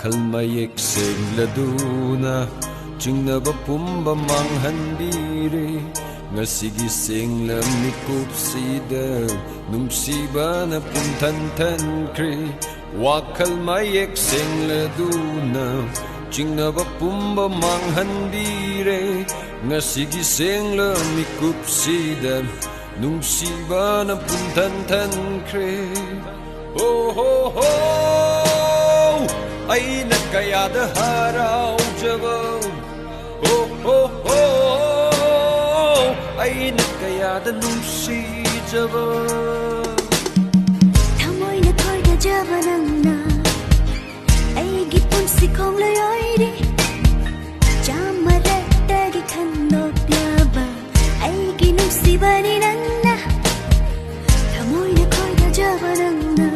Wakal mayek sengladuna Jingnaba pumba manghandiri Ngasigi sengla mikupsida Numsiba na puntantan kri Wakal mayek sengladuna Jingnaba pumba manghandiri Ngasigi sengla mikupsida Numsiba na puntantan kri Oh ho ho Ay nagkayada haraw jabang Oh ho ho Ay nagkayada nungsi jabang Thamoy na koy da jabanang na Ay gipon si kong layoy di Jamarat dagi kanok laba Ay ginungsi bani nang na Thamoy na koy da jabanang na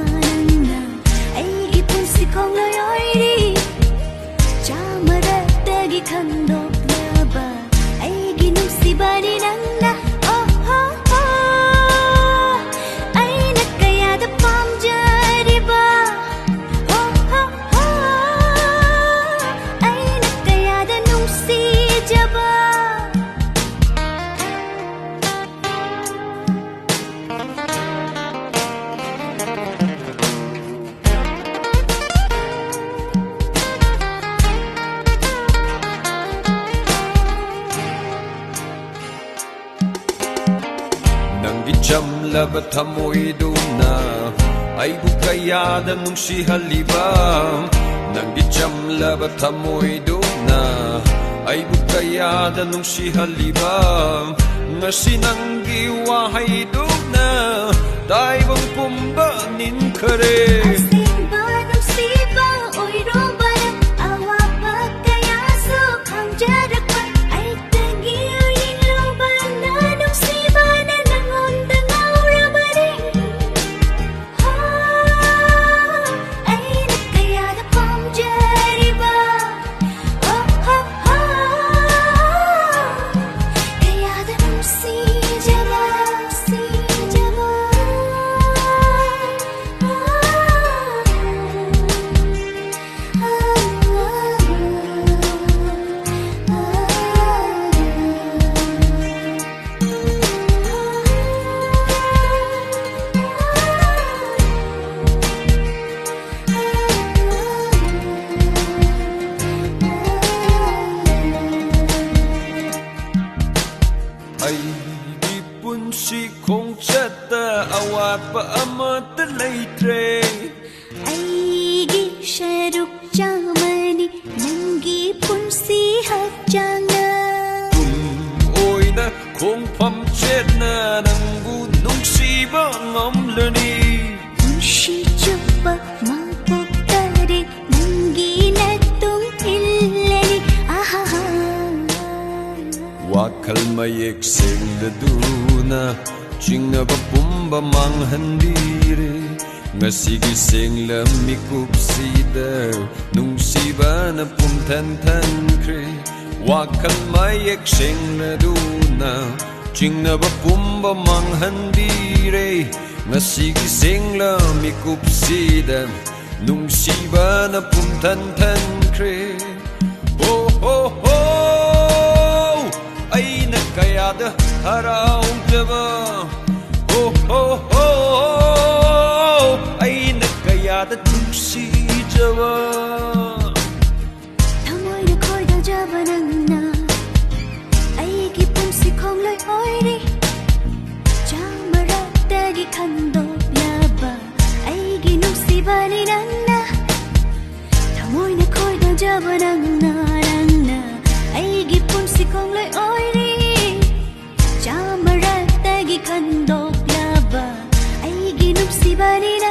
Ay gipon si kong layoy di Jamarat dagi kanok laba Ay ginungsi bani nang na Oh ho ho Ay nagkayada pam jadi ba Oh ho ho Ay nagkayada nungsi jaba Jamla batamoy duna Ay bukayada nung si halibam Nang jamla batamoy duna Ay bukayada nung si halibam Nga sinanggi wahay duna Tay bang pumba nin kare Asing ba nung siba Oy roba awa pa kaya sukhang jarak pa Ay tagi yung roba na nung siba na Ay di pun si kong chata awat pa amat laitre Ay gi sharuk jamani nangi pun si hak jana Oi na kong pam chet na nang gunung si ba ngom lani Pun si jaba mabok tari nangi natung illani Ahaha Wakal mayek sengladuna Jingnaba pumba manghandiri Ngasigi sengla mikupsida Nungsiba na puntantan kri Wakal mayek sengladuna Jingnaba pumba manghandiri Ngasigi sengla mikupsida Nungsiba na puntantan kri Oh ho ho Ay nagkayada haraw jaba Oh ho ho Ay nagkayada nungsi jaba Thamoy na koy da jabanang na Ay gipon si kong loy oy di Jamarat dagi kandok laba Ay ginungsi bani nang na Thamoy na koy da jabanang na Ay gipon si kong loy oy di Jamarat dagi kandok laba Ay ginungsi bani nang